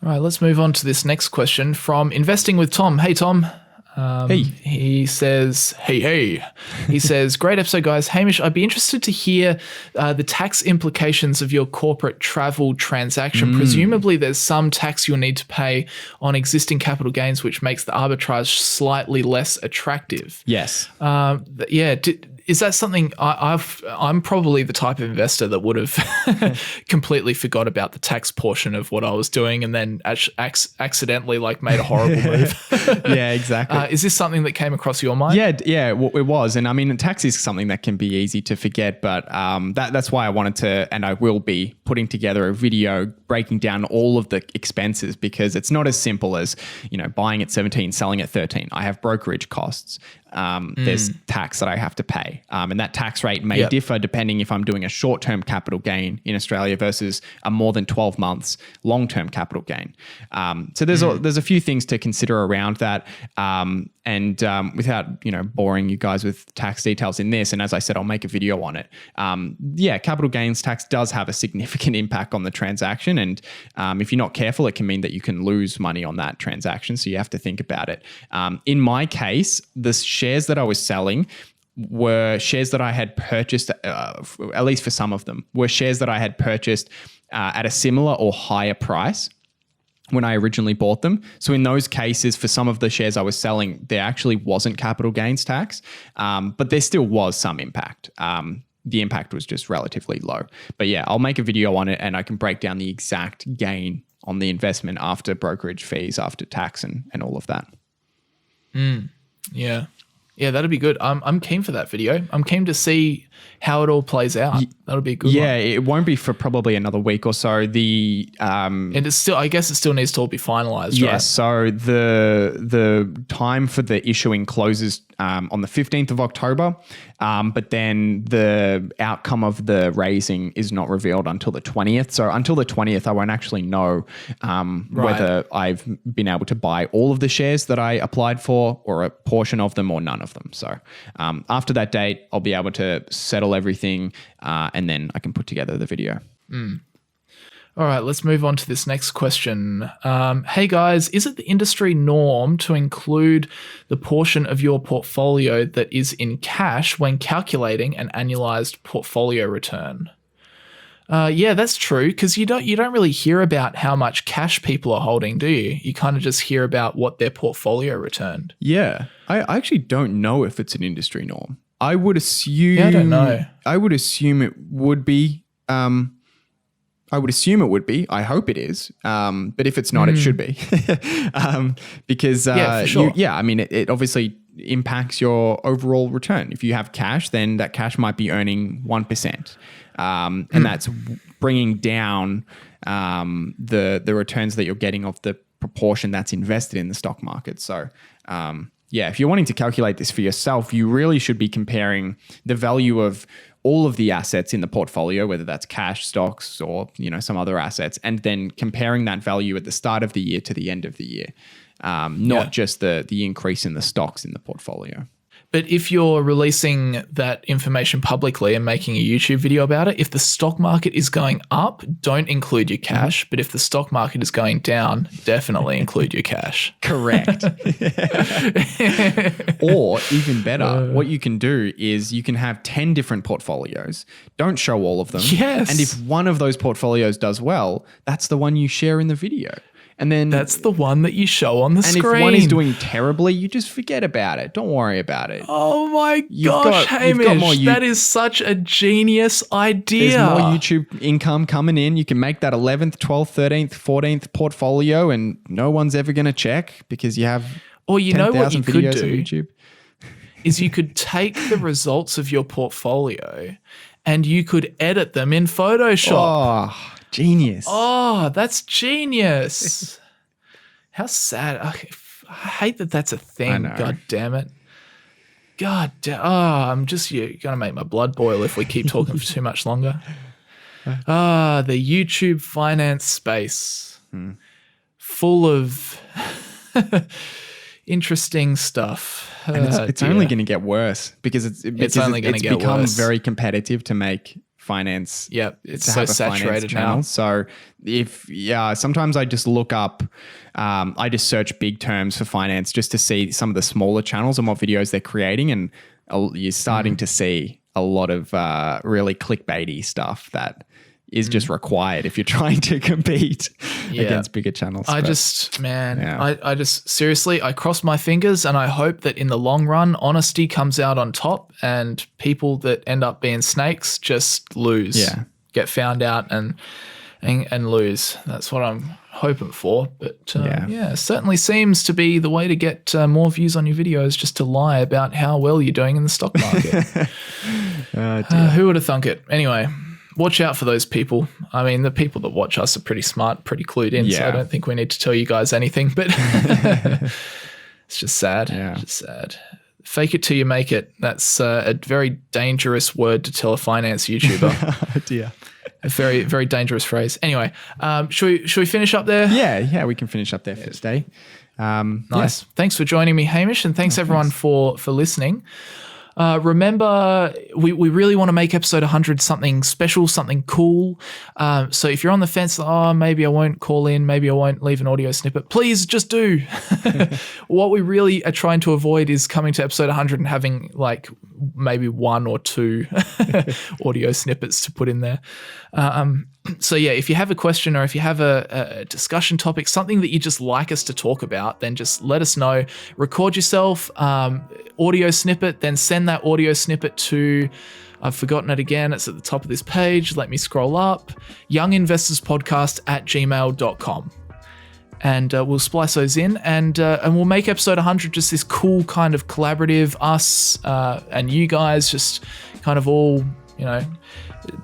All right, let's move on to this next question from Investing with Tom. Hey, Tom. Hey. He says, hey. He says, great episode, guys. Hamish, I'd be interested to hear the tax implications of your corporate travel transaction. Presumably there's some tax you'll need to pay on existing capital gains, which makes the arbitrage slightly less attractive. Yes. Is that something I'm probably the type of investor that would have completely forgot about the tax portion of what I was doing, and then accidentally made a horrible move. Yeah, exactly. Is this something that came across your mind? Yeah, it was. And I mean, tax is something that can be easy to forget, but that's why I wanted to, and I will be putting together a video breaking down all of the expenses, because it's not as simple as, buying at 17, selling at 13. I have brokerage costs. there's tax that I have to pay. And that tax rate may differ depending if I'm doing a short-term capital gain in Australia versus a more than 12 months long-term capital gain. So there's a few things to consider around that. And without boring you guys with tax details in this, and as I said, I'll make a video on it. Capital gains tax does have a significant impact on the transaction, and if you're not careful, it can mean that you can lose money on that transaction. So you have to think about it. In my case, the shares that I was selling were shares that I had purchased, at least for some of them, were shares that I had purchased at a similar or higher price when I originally bought them. So in those cases, for some of the shares I was selling, there actually wasn't capital gains tax, but there still was some impact. The impact was just relatively low. But yeah, I'll make a video on it and I can break down the exact gain on the investment after brokerage fees, after tax and all of that. Yeah. Yeah, that'd be good. I'm keen for that video. I'm keen to see how it all plays out. That'll be a good one. Yeah, it won't be for probably another week or so. And it's still, I guess it still needs to all be finalized, right? Yeah, so the time for the issuing closes on the 15th of October, but then the outcome of the raising is not revealed until the 20th. So until the 20th, I won't actually know whether I've been able to buy all of the shares that I applied for or a portion of them or none of them. So after that date, I'll be able to settle everything and then I can put together the video. All right, let's move on to this next question. Hey guys, is it the industry norm to include the portion of your portfolio that is in cash when calculating an annualized portfolio return? Yeah, that's true, because you don't really hear about how much cash people are holding, do you? You kind of just hear about what their portfolio returned. Yeah, I actually don't know if it's an industry norm. I would assume. Yeah, I don't know. I would assume it would be. I hope it is. But if it's not, it should be. Because for sure. It obviously impacts your overall return. If you have cash, then that cash might be earning 1%. And that's bringing down the returns that you're getting of the proportion that's invested in the stock market. So if you're wanting to calculate this for yourself, you really should be comparing the value of all of the assets in the portfolio, whether that's cash, stocks, or some other assets, and then comparing that value at the start of the year to the end of the year, not just the increase in the stocks in the portfolio. But if you're releasing that information publicly and making a YouTube video about it, if the stock market is going up, don't include your cash. But if the stock market is going down, definitely include your cash. Correct. Or even better, what you can do is you can have 10 different portfolios. Don't show all of them. Yes. And if one of those portfolios does well, that's the one you share in the video. And then that's the one that you show on the screen. And if one is doing terribly, you just forget about it. Don't worry about it. Oh my gosh, Hamish, that is such a genius idea. There's more YouTube income coming in. You can make that 11th, 12th, 13th, 14th portfolio and no one's ever going to check because you have 10,000 what you could videos do on YouTube. Is you could take the results of your portfolio and you could edit them in Photoshop. Oh, genius. Oh, that's genius. How sad. I hate that that's a thing. I know. God damn it. God damn. Oh, you're going to make my blood boil if we keep talking for too much longer. The YouTube finance space. Full of interesting stuff. And it's only going to get worse because it's become very competitive to make finance. Yep, it's so saturated now. So sometimes I just look up, I just search big terms for finance just to see some of the smaller channels and what videos they're creating, and you're starting to see a lot of really clickbaity stuff that is just required if you're trying to compete against bigger channels. I cross my fingers and I hope that in the long run, honesty comes out on top and people that end up being snakes just lose, get found out and lose. That's what I'm hoping for. But it certainly seems to be the way to get more views on your videos, just to lie about how well you're doing in the stock market. Who would have thunk it? Anyway, watch out for those people. I mean, the people that watch us are pretty smart, pretty clued in, so I don't think we need to tell you guys anything, but it's just sad. Yeah. It's just sad. Fake it till you make it. That's a very dangerous word to tell a finance YouTuber. Oh dear. A very, very dangerous phrase. Anyway, should we finish up there? Yeah, we can finish up there for today. Nice. Yeah. Thanks for joining me, Hamish, and thanks everyone for listening. Remember, we really want to make episode 100 something special, something cool. So if you're on the fence, maybe I won't call in, maybe I won't leave an audio snippet, please just do. What we really are trying to avoid is coming to episode 100 and having like maybe 1 or 2 audio snippets to put in there. So yeah, if you have a question or if you have a discussion topic, something that you just like us to talk about, then just let us know. Record yourself, audio snippet, then send that audio snippet to, I've forgotten it again, it's at the top of this page. Let me scroll up, younginvetorspodcast@gmail.com. And we'll splice those in and we'll make episode 100 just this cool kind of collaborative, us and you guys just kind of all,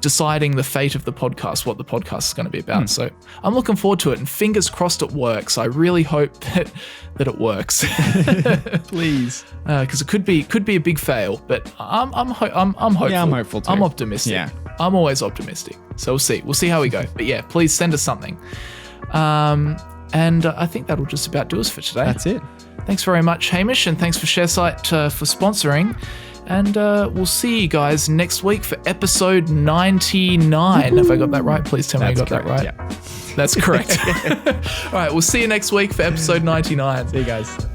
deciding the fate of the podcast, what the podcast is going to be about. So I'm looking forward to it, and fingers crossed it works. I really hope that it works. Please, because it could be a big fail, but I'm hopeful. Yeah, I'm hopeful too. I'm optimistic. Yeah, I'm always optimistic. So we'll see how we go. But yeah, please send us something. And I think that'll just about do us for today. That's it. Thanks very much, Hamish, and thanks for Sharesight for sponsoring. And we'll see you guys next week for episode 99. Have I got that right? Please tell me I got that right. Yeah. That's correct. All right, we'll see you next week for episode 99. See you guys.